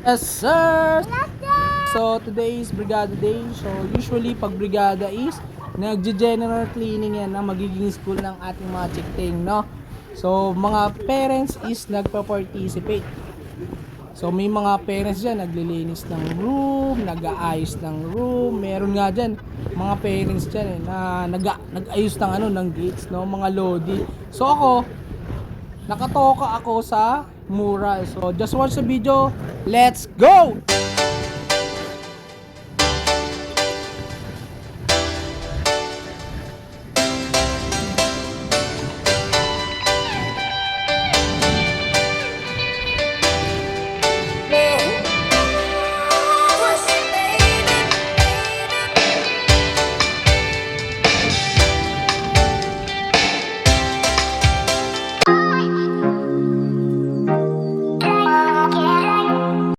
Yes, sir! So, today is Brigada Day. So, usually, pag Brigada is, nagje-general cleaning yan na magiging school ng ating mga chikting, no? So, mga parents is nagpa-participate. So, may mga parents dyan, naglilinis ng room, nag-aayos ng room. Meron nga dyan, mga parents dyan na nag-ayos ng, ng gates, no? Mga lodi. So, ako, nakatoka ako sa mural. So, just watch the video. Let's go!